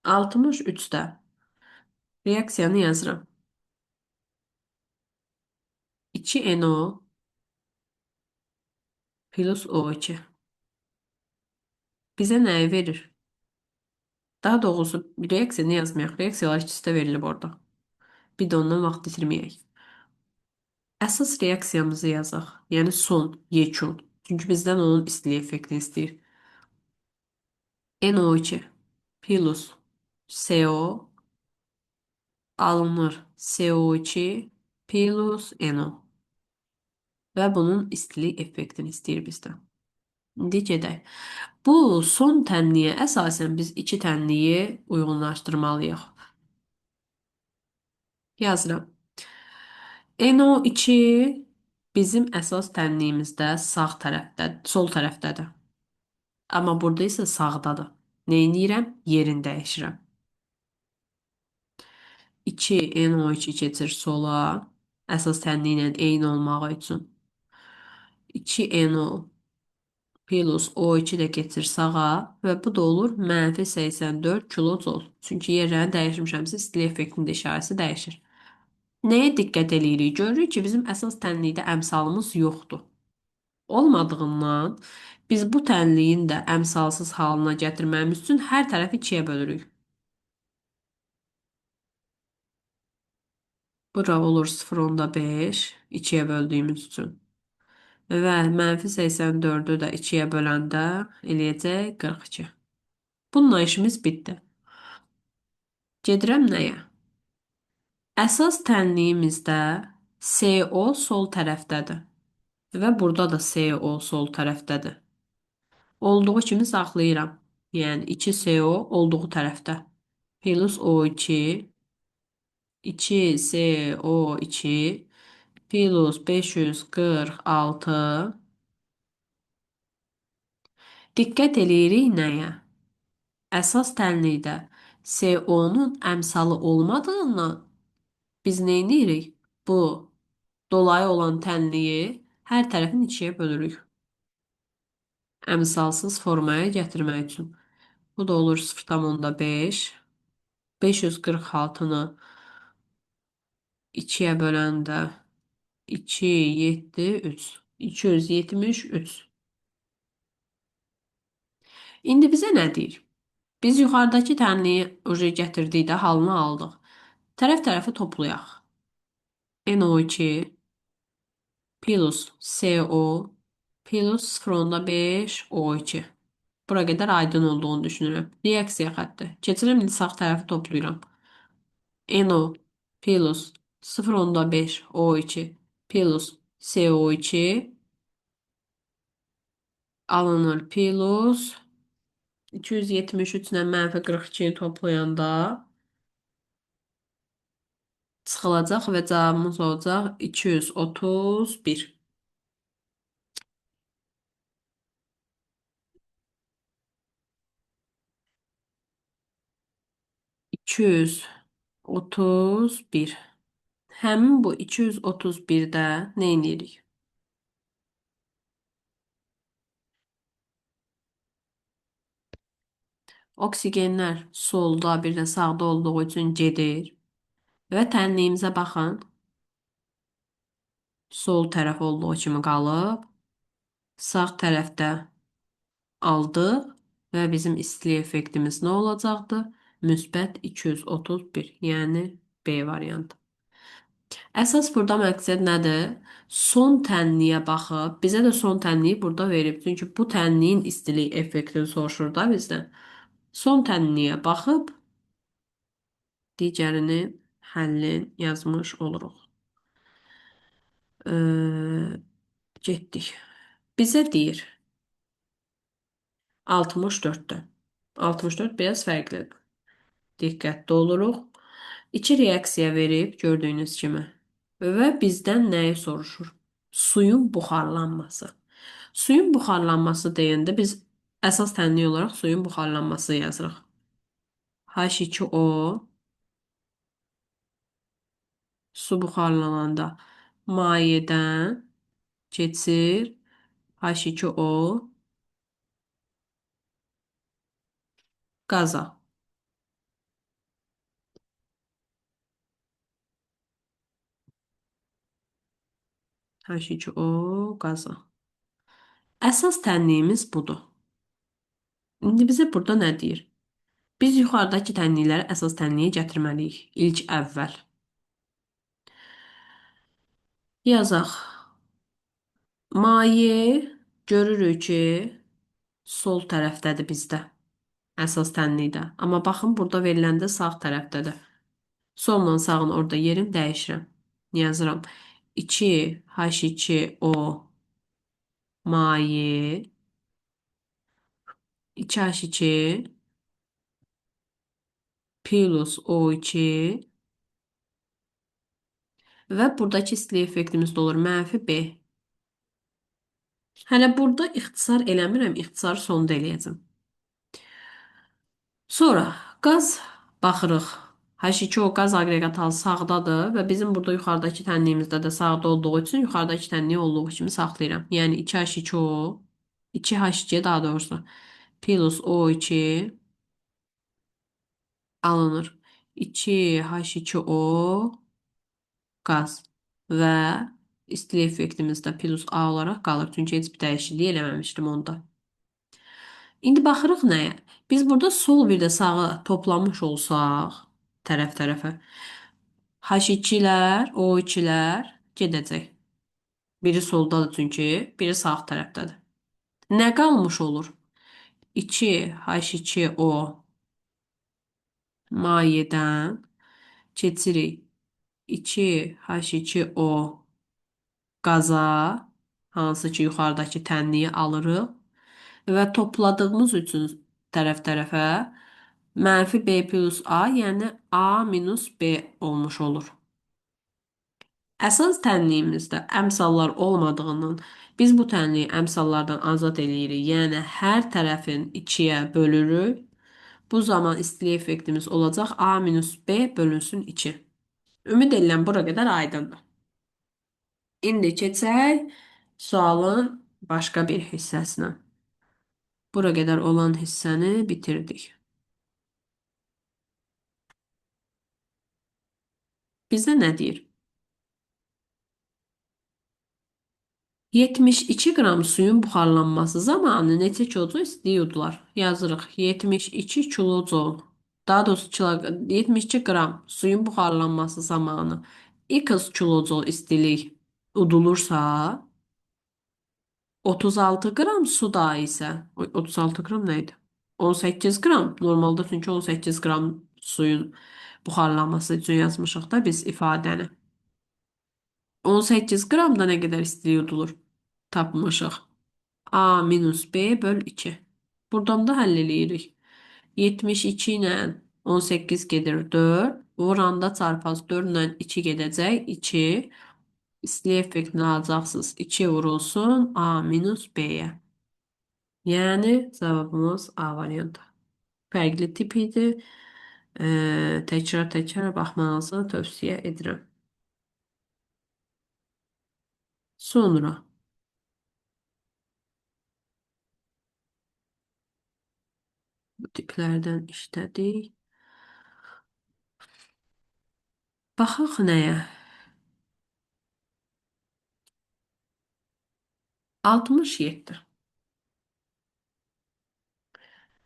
63-də reaksiyanı yazıram. 2NO plus O2. Bizə nəyi verir? Daha doğrusu reaksiyanı yazmayaq. Reaksiyalar ikisi də verilib orada. Bir də ondan vaxt itirməyək. Əsas reaksiyamızı yazaq. Yəni son, yekun. Çünki bizdən onun istilik effektini istəyir. NO2 plus CO alınır CO2 plus NO. Və bunun istilik effektini istəyir bizdən. İndi gedək. Bu son tənliyə əsasən biz iki tənliyi uyğunlaşdırmalıyıq. Yazıram. NO2 bizim əsas tənliyimizdə sağ tərəfdə, sol tərəfdədir. Amma burada isə sağdadır. Neyniyirəm? Yerini dəyişirəm. 2 NO2 keçir sola. Əsas tənliyi ilə eyni olmağı üçün. 2 NO plus O2 də keçir sağa və bu da olur -84 kilojul. Çünki yerlərini dəyişmişəmsə istilik effektinin də işarəsi dəyişir. Nəyə diqqət eləyirik? Görürük ki, bizim əsas tənlikdə əmsalımız yoxdur. Olmadığından biz bu tənliyin də əmsalsız halına gətirməyimiz üçün hər tərəfi ikiyə bölürük. Bura olur 0,5 ikiyə böldüyümüz üçün. Və -84-ü də ikiyə böləndə eləyəcək 42. Bununla işimiz bitdi. Gedirəm nəyə? Əsas tənliyimizdə CO sol tərəfdədir. Və burada da CO sol tərəfdədir. Olduğu kimi saxlayıram. Yəni 2CO olduğu tərəfdə. Plus O2 2CO2 plus 546. Diqqət eləyirik nəyə? Əsas tənlikdə CO-nun əmsalı olmadığından biz neyləyirik? Bu dolayı olan tənliyi hər tərəfin ikiyə bölürük. Əmsalsız formaya gətirmək üçün. Bu da olur 0,5. 546-nı 2-yə böləndə 2, 7, 3. 273. İndi bizə nə deyir? Biz yuxarıdakı tənliyi uje gətirdikdə halını aldıq. Tərəf-tərəfi toplayaq. NO2 plus CO plus 0,5 O2. Bura qədər aydın olduğunu düşünürəm. Reaksiya xətti. Keçirəm, indi sağ tərəfi toplayıram. NO plus 0,5 O2 plus CO2 alınır plus 273 ilə -42-ni toplayanda çıxılacaq və cavabımız olacaq 231. 231. Həmin bu 231-də nə edirik? Oksigenlər solda, bir də sağda olduğu üçün gedir. Və tənliyimizə baxın. Sol tərəf olduğu kimi qalıb. Sağ tərəfdə aldıq və bizim istilik effektimiz nə olacaqdı? Müsbət 231, yəni B variantı. Əsas burada məqsəd nədir? Son tənliyə baxıb, bizə də son tənliyi burada verib. Çünki bu tənliyin istilik effektini soruşur da bizdən. Son tənliyə baxıb, digərini həllin yazmış oluruq. Getdik. Bizə deyir 64-də. 64 biraz fərqlidir. Diqqətli oluruq. İki reaksiya verib gördüyünüz kimi. Və bizdən nəyi soruşur? Suyun buxarlanması. Suyun buxarlanması deyəndə biz əsas tənlik olaraq suyun buxarlanması yazırıq. H2O su buxarlananda mayedən keçir H2O qaza. H2O qaza. Əsas tənliyimiz budur. İndi bizə burada nə deyir? Biz yuxarıdakı tənlikləri əsas tənliyə gətirməliyik. İlk əvvəl. Yazaq. Maye görürük ki, sol tərəfdədir bizdə. Əsas tənlikdə. Amma baxın, burada veriləndə sağ tərəfdədir. Solla sağın orada yerini dəyişirəm. Yazıram. 2H2O maye 2H2 plus O2 və buradakı istilik effektimiz də olur mənfi B. Hələ burada ixtisar eləmirəm, ixtisarı sonda eləyəcəm. Sonra qaz baxırıq. H2O qaz aqreqat halı sağdadır və bizim burada yuxarıdakı tənliyimizdə də sağda olduğu üçün yuxarıdakı tənliyi olduğu kimi saxlayıram. Yəni 2H2O, 2H2 daha doğrusu plus O2 alınır. 2H2O qaz və istilik effektimiz də plus A olaraq qalır. Çünki heç bir dəyişiklik eləməmişdim onda. İndi baxırıq nəyə? Biz burada sol bir də sağı toplamış olsaq, tərəf-tərəfə, H2-lər, O2-lər gedəcək. Biri soldadır çünki, biri sağ tərəfdədir. Nə qalmış olur? 2H2O mayedən keçirik 2H2O qaza, hansı ki yuxarıdakı tənliyi alırıq və topladığımız üçün tərəf-tərəfə mənfi B plus A, yəni A minus B olmuş olur. Əsas tənliyimizdə əmsallar olmadığından biz bu tənliyi əmsallardan azad eləyirik. Yəni hər tərəfin 2-yə bölürük. Bu zaman istilik effektimiz olacaq A minus B bölünsün 2. Ümid edirəm bura qədər aydındır. İndi keçək sualın başqa bir hissəsinə. Bura qədər olan hissəni bitirdik. Bizə nə deyir? 72 qram suyun buxarlanması zamanı neçə kilojoule istəyirlər? Yazırıq. 72 kilojoule. Daha doğrusu 72 qram suyun buxarlanması zamanı x kilojoule istilik udulursa 36 qram suda isə 36 qram nə idi? 18 qram. Normalda çünki 18 qram suyun buxarlanması üçün yazmışıq da biz ifadəni. 18 qramda nə qədər istilik udulur? Tapmışıq. A minus B böl 2. Buradan da həll eləyirik. 72 ilə 18 gedir 4. Vuranda çarpaz 4 ilə 2 gedəcək. 2. İstilik effektini alacaqsınız. 2 vurulsun A minus B-yə. Yəni cavabımız A variantı. Fərqli tip idi. Təkrar-təkrar baxmanızı tövsiyə edirəm. Sonra bu tiplərdən işlədik. Baxaq nəyə? 67.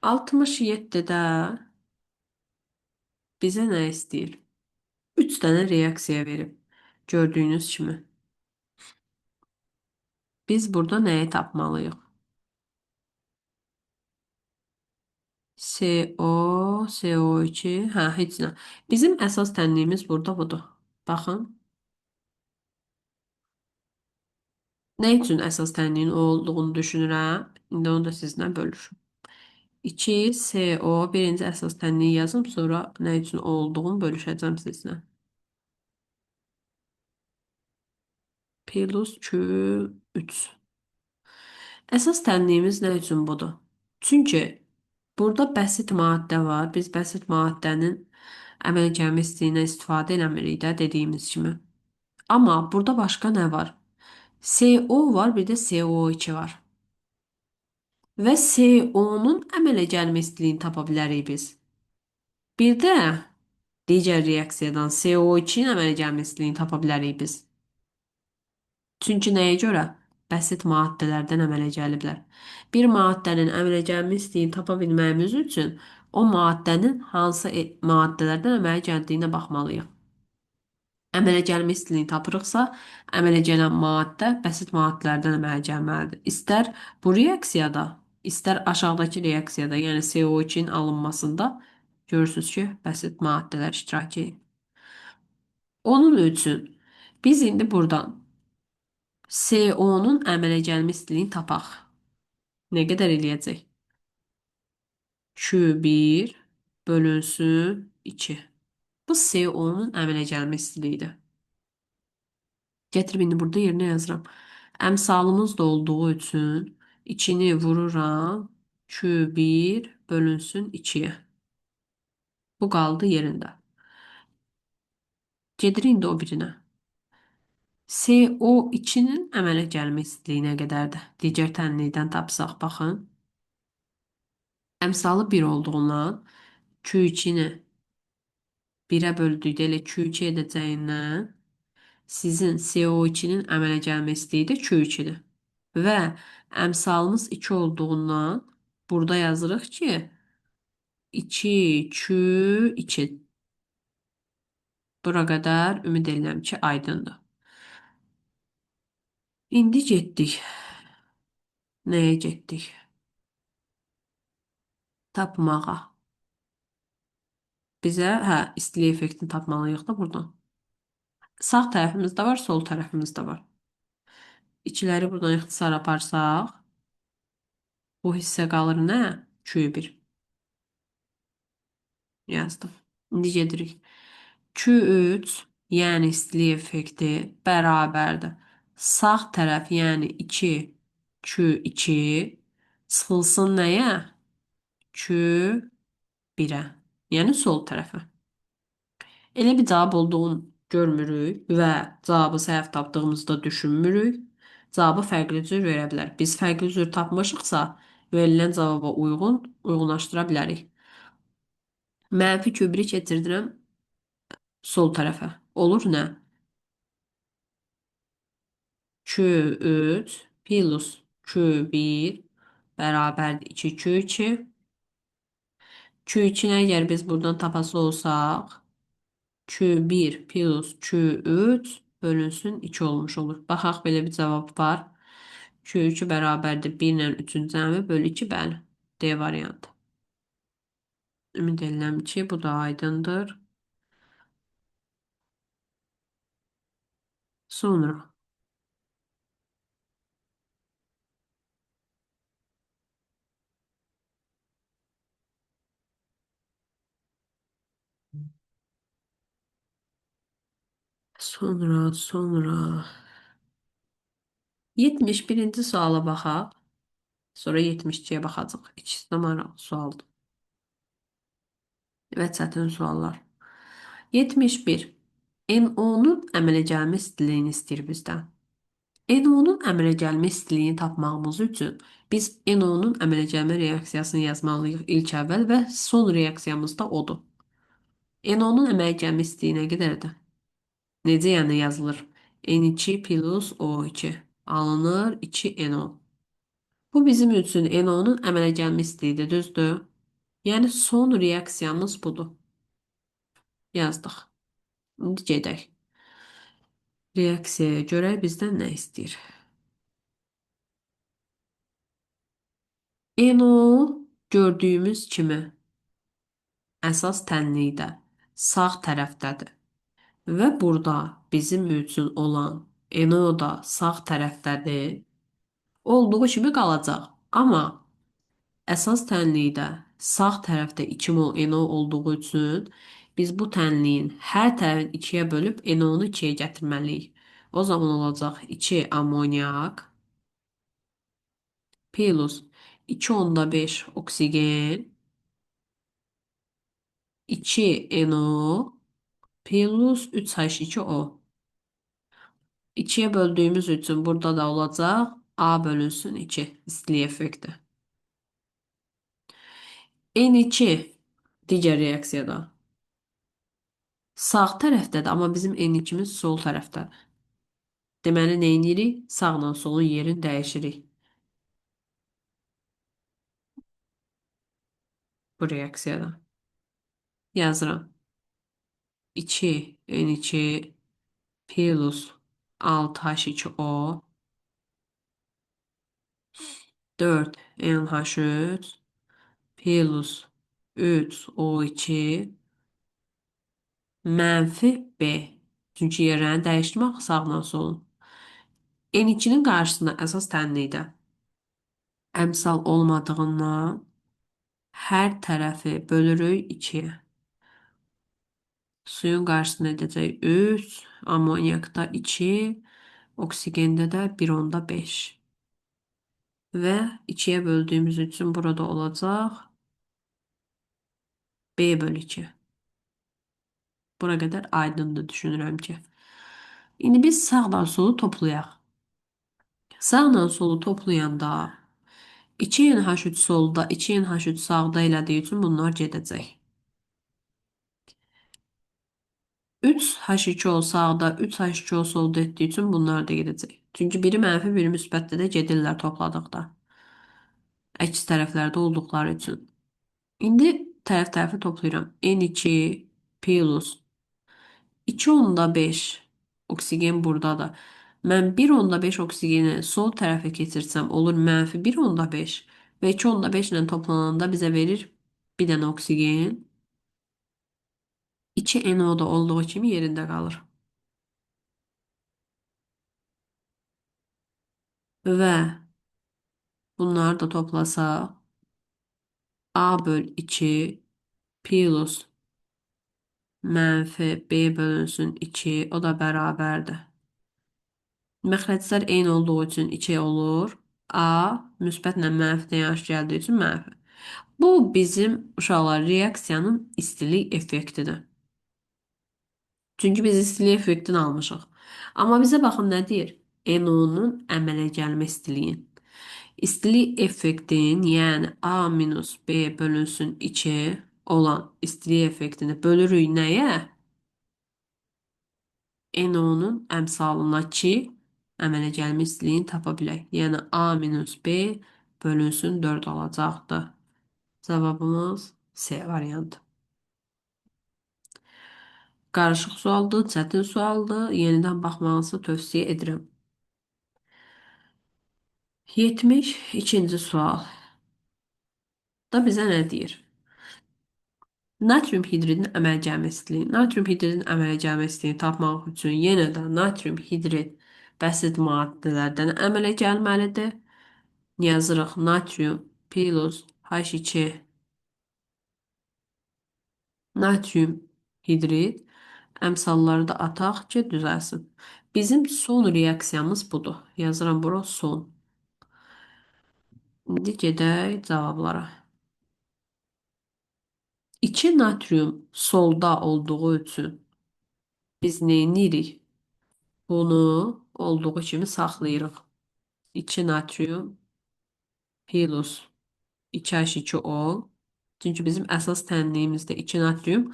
67-də bizə nə istəyir? 3 dənə reaksiya verib. Gördüyünüz kimi. Biz burada nəyi tapmalıyıq? CO, CO2, hə, heç nə. Bizim əsas tənliyimiz burada budur. Baxın. Nə üçün əsas tənliyin o olduğunu düşünürəm. İndi onu da sizinlə bölüşüm. 2CO birinci əsas tənliyi yazım, sonra nə üçün o olduğunu bölüşəcəm sizinlə. Plus Q3. Əsas tənliyimiz nə üçün budur? Çünki burada bəsit maddə var. Biz bəsit maddənin əməl gəlmə istiyinə istifadə eləmirik də dediyimiz kimi. Amma burada başqa nə var? CO var, bir də CO2 var. Və CO-nun əmələ gəlmə istiliyini tapa bilərik biz. Bir də digər reaksiyadan CO2-nin əmələ gəlmə istiliyini tapa bilərik biz. Çünki nəyə görə? Bəsit maddələrdən əmələ gəliblər. Bir maddənin əmələ gəlmə istiyini tapa bilməyimiz üçün o maddənin hansı maddələrdən əmələ gəldiyinə baxmalıyıq. Əmələ gəlmə istiliyini tapırıqsa, əmələ gələn maddə bəsit maddələrdən əmələ gəlməlidir. İstər bu reaksiyada, istər aşağıdakı reaksiyada, yəni CO2-nin alınmasında görürsünüz ki, bəsit maddələr iştirak edir. Onun üçün biz indi buradan CO-nun əmələ gəlmə istiliyini tapaq. Nə qədər eləyəcək? Q1 bölünsün 2. Bu CO-nun əmələ gəlmə istiliyidir. Gətirib indi burada yerinə yazıram. Əmsalımız da olduğu üçün içini vururam. Q1 bölünsün 2-yə. Bu qaldı yerində. Gedirik indi o birinə. CO2-nin əmələ gəlmə istiliyinə qədərdir. Digər tənlikdən tapsaq, baxın. Əmsalı 1 olduğundan Q2-ni 1-ə böldükdə elə Q2 edəcəyindən sizin CO2-nin əmələ gəlmə istəyi də Q2-dir. Və əmsalımız 2 olduğundan burada yazırıq ki 2Q2. Bura qədər ümid edirəm ki, aydındır. İndi getdik. Nəyə getdik? Tapmağa. Bizə, istilik effektini tapmalıyıq da buradan. Sağ tərəfimizdə var, sol tərəfimizdə var. İkiləri buradan ixtisar aparsaq, bu hissə qalır nə? Q1. Yazdım. İndi gedirik. Q3, yəni istilik effekti bərabərdir. Sağ tərəf, yəni 2Q2 çıxılsın nəyə? Q1-ə. Yəni sol tərəfə. Elə bir cavab olduğunu görmürük və cavabı səhv tapdığımızda düşünmürük. Cavabı fərqli cür verə bilər. Biz fərqli cür tapmışıqsa, verilən cavaba uyğunlaşdıra bilərik. Mənfi Q1-i keçirdirəm sol tərəfə. Olur nə? Q3 plus Q1 bərabərdir 2Q2. Q2-ni əgər biz buradan tapası olsaq, Q1 plus Q3 bölünsün 2 olmuş olur. Baxaq, belə bir cavab var. Q2 bərabərdir 1 ilə 3-ün cəmi bölü 2, bəli. D variantı. Ümid edirəm ki, bu da aydındır. Sonra. Sonra. 71-ci suala baxaq. Sonra 72-yə baxacaq. İkisi də maraqlı sualdır. Və çətin suallar. 71. NO-nun əmələ gəlmə istiliyini istəyir bizdən. NO-nun əmələ gəlmə istiliyini tapmağımız üçün biz NO-nun əmələ gəlmə reaksiyasını yazmalıyıq ilk əvvəl və son reaksiyamız da odur. NO-nun əmələ gəlmə istiliyi nə qədərdir? Necə yəni yazılır? N2 plus O2 alınır 2NO. Bu bizim üçün NO-nun əmələ gəlmə istəyidir, düzdür? Yəni son reaksiyamız budur. Yazdıq. İndi gedək. Reaksiyaya görə bizdən nə istəyir? NO gördüyümüz kimi əsas tənlikdə sağ tərəfdədir. Və burada bizim üçün olan NO da sağ tərəfdədir. Olduğu kimi qalacaq. Amma əsas tənlikdə sağ tərəfdə 2 mol NO olduğu üçün biz bu tənliyin hər tərəfini 2-yə bölüb NO-nu 2-yə gətirməliyik. O zaman olacaq 2 amoniak plus 2,5 oksigen 2NO plus 3H2O. 2-yə böldüyümüz üçün burada da olacaq A bölünsün 2 istilik effekti. N2 digər reaksiyada sağ tərəfdədir, amma bizim N2-miz sol tərəfdədir. Deməli, nə edirik? Sağla solun yerini dəyişirik. Bu reaksiyada. Yazıram. 2 N2 plus 6H2O 4 NH3 plus 3O2 mənfi B. Çünki yerlərini dəyişdirmək sağla solun. N2-nin qarşısında əsas tənlikdə əmsal olmadığından Hər tərəfi bölürük 2-yə. Suyun qarşısına edəcək 3, amonyakda 2, oksigende də 1,5. Və 2-yə böldüyümüz üçün burada olacaq B bölü 2. Bura qədər aydındır düşünürəm ki. İndi biz sağdan solu toplayaq. Sağla solu toplayanda 2NH3 solda, 2NH3 sağda elədiyi üçün bunlar gedəcək. 3H2O sağda, 3H2O solda etdiyi üçün bunlar da gedəcək. Çünki biri mənfi, biri müsbətdə də gedirlər topladıqda. Əks tərəflərdə olduqları üçün. İndi tərəf-tərəfi toplayıram. N2 plus 2,5 oksigen buradadır. Mən 1,5 oksigeni sol tərəfə keçirsəm olur mənfi 1,5 və 2,5 ilə toplananda bizə verir bir dənə oksigen. 2 NO da olduğu kimi yerində qalır. Və bunları da toplasaq A böl 2 plus mənfi B bölünsün 2 o da bərabərdir. Məxrəclər eyni olduğu üçün 2 olur. A müsbətlə mənfidən yanaşı gəldiyi üçün mənfi. Bu bizim uşaqlar reaksiyanın istilik effektidir. Çünki biz istilik effektini almışıq. Amma bizə baxın nə deyir? NO-nun əmələ gəlmə istiliyin. İstilik effektin, yəni A minus B bölünsün 2 olan istilik effektini bölürük nəyə? NO-nun əmsalına ki, əmələ gəlmə istiliyini tapa bilək. Yəni A minus B bölünsün 4 olacaqdır. Cavabımız C variantı. Qarışıq sualdır, çətin sualdır. Yenidən baxmanızı tövsiyə edirəm. 72-ci sual da bizə nə deyir? Natrium hidridinin əmələ gəlmə istiliyi. Natrium hidridinin əmələ gəlmə istiliyini tapmaq üçün yenə də natrium hidrid bəsit maddələrdən əmələ gəlməlidir. Yazırıq natrium plus H2 natrium hidrid əmsalları da ataq ki, düzəlsin. Bizim son reaksiyamız budur. Yazıram bura son. İndi gedək cavablara. 2 natrium solda olduğu üçün biz neynirik? Bunu olduğu kimi saxlayırıq. 2 natrium plus 2H2O. Çünki bizim əsas tənliyimizdə 2 natrium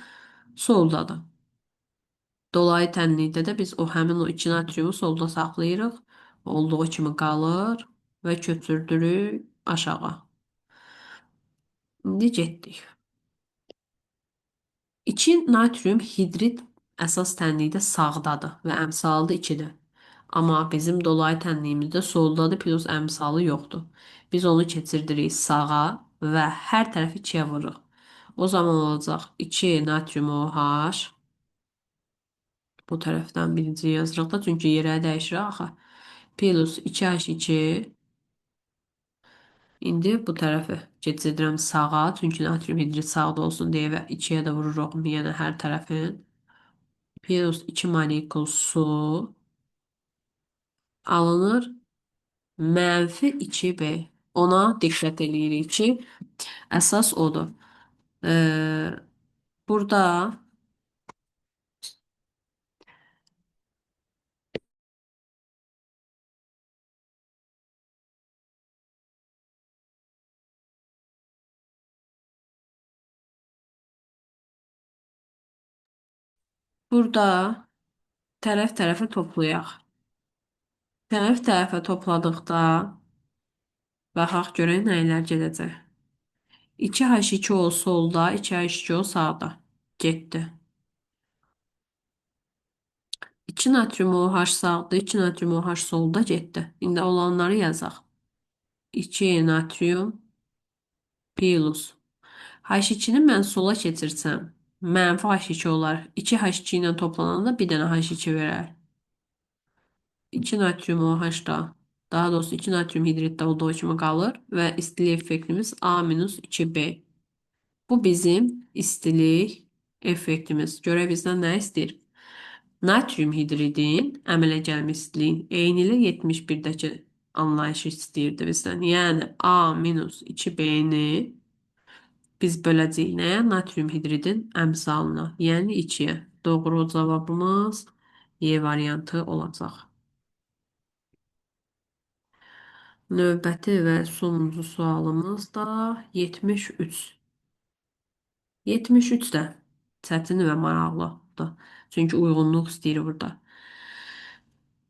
soldadır. Dolayı tənlikdə də biz həmin o 2 natriumu solda saxlayırıq. Olduğu kimi qalır və köçürdürük aşağı. İndi getdik. 2 natrium hidrid əsas tənlikdə sağdadır və əmsalı 2-dir. Amma bizim dolayı tənliyimizdə soldadır, plus əmsalı yoxdur. Biz onu keçirdirik sağa və hər tərəfi 2-yə vururuq. O zaman olacaq 2 natrium OH. Bu tərəfdən birinci yazırıq da, çünki yerə dəyişirək axı. Plus 2H2. İndi bu tərəfi keçirdirəm sağa, çünki natrium hidrid sağda olsun deyə və 2-yə də vururuq yenə hər tərəfin. Plus 2 molekul su alınır. Mənfi 2B. Ona diqqət eləyirik ki, əsas odur. Burada burada tərəf-tərəfə toplayaq. Tərəf-tərəfə topladıqda baxaq görək nəylər gedəcək. 2H2O solda, 2H2O sağda. Getdi. 2 natrium OH sağda, 2 natrium OH solda getdi. İndi olanları yazaq. 2 natrium plus. H2-ni mən sola keçirsəm, mənfi H2 olar. 2 H2 ilə toplananda bir dənə H2 verər. 2 natrium OH da, daha doğrusu 2 natrium hidriddə olduğu kimi qalır və istilik effektimiz A minus 2B. Bu bizim istilik effektimiz. Görə bizdən nə istəyir? Natrium hidridin əmələ gəlmə istiliyin eyni ilə 71-dəki anlayışı istəyirdi bizdən. Yəni A minus 2B-ni biz böləcəyik nəyə? Natrium hidridin əmsalına, yəni 2-yə. Doğru cavabımız Y variantı olacaq. Növbəti və sonuncu sualımız da 73. 73 də çətin və maraqlıdır. Çünki uyğunluq istəyir burada.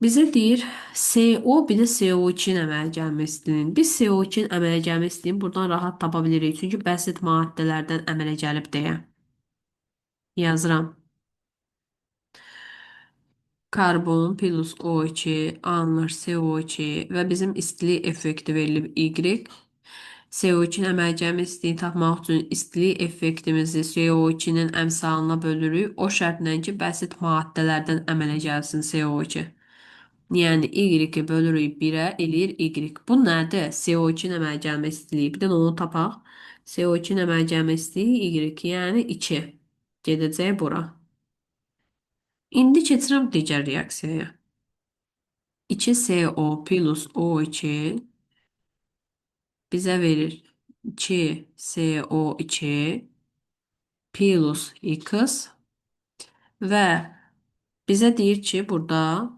Bizə deyir CO bir də CO2-nin əmələ gəlmə istəyinin. Biz CO2-nin əmələ gəlmə istəyini buradan rahat tapa bilirik. Çünki bəsit maddələrdən əmələ gəlib deyə yazıram. Karbon plus O2 alınır CO2 və bizim istilik effekti verilib Y. CO2-nin əmələ gəlmə istiyini tapmaq üçün istilik effektimizi CO2-nin əmsalına bölürük. O şərtlə ki, bəsit maddələrdən əmələ gəlsin CO2. Yəni Y-i bölürük 1-ə, eləyir Y. Bu nədir? CO2-nin əmələ gəlmə istiliyi. Bir də onu tapaq. CO2-nin əmələ gəlmə istiliyi Y, yəni 2. Gedəcək bura. İndi keçirəm digər reaksiyaya. 2CO plus O2 bizə verir 2CO2 plus X və bizə deyir ki, burada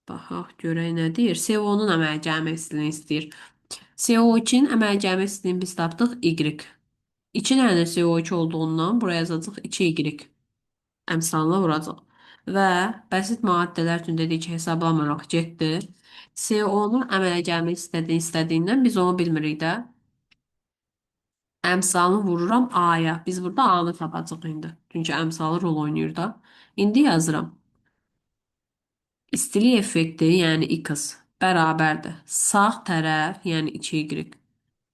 baxaq görək nə deyir. CO-nun əmələ gəlmə istiliyini istəyir. CO2-nin əmələ gəlmə istiliyini biz tapdıq Y. 2 dənə CO2 olduğundan buraya yazacaq 2Y. Əmsalına vuracaq. Və bəsit maddələr üçün dedik ki, hesablamaraq getdi. CO-nun əmələ gəlmək istədiyindən biz onu bilmirik də. Əmsalını vururam A-ya. Biz burada A-nı tapacaq indi. Çünki əmsalı rol oynayır da. İndi yazıram. İstilik effekti, yəni X bərabərdir. Sağ tərəf, yəni 2Y.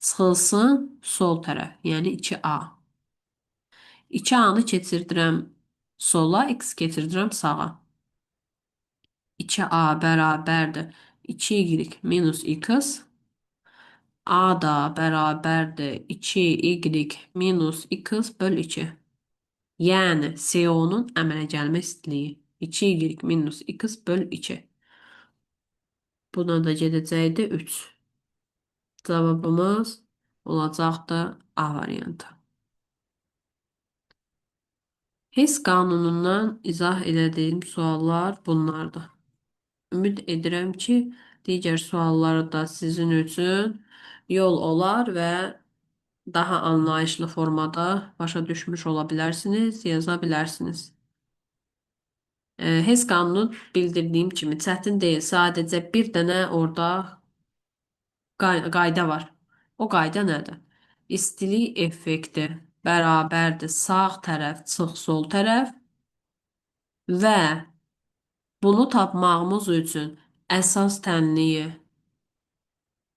Çıxılsın sol tərəf, yəni 2A. 2A-nı keçirdirəm sola, X keçirdirəm sağa. 2A bərabərdir. 2Y minus X. A da bərabərdir. 2Y minus X böl 2. Yəni CO-nun əmələ gəlmə istiliyi 2Y minus X böl 2. Buna da gedəcəkdir 3. Cavabımız olacaqdır A variantı. Hess qanunundan izah elədiyim suallar bunlardır. Ümid edirəm ki, digər sualları da sizin üçün yol olar və daha anlayışlı formada başa düşmüş ola bilərsiniz, yaza bilərsiniz. Hess qanunu bildirdiyim kimi çətin deyil. Sadəcə bir dənə orada qayda var. O qayda nədir? İstilik effekti bərabərdir sağ tərəf çıx sol tərəf və bunu tapmağımız üçün əsas tənliyi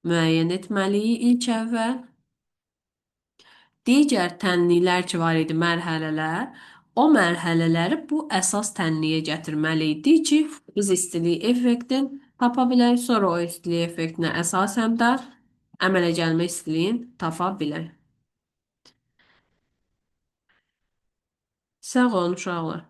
müəyyən etməliyik ilk əvvəl. Digər tənliklər ki var idi, mərhələlər, o mərhələləri bu əsas tənliyə gətirməli idi ki, biz istilik effektin tapa bilək, sonra o istilik effektinə əsasən də əmələ gəlmə istiliyin tapa bilək. Sağ olun uşaqlar.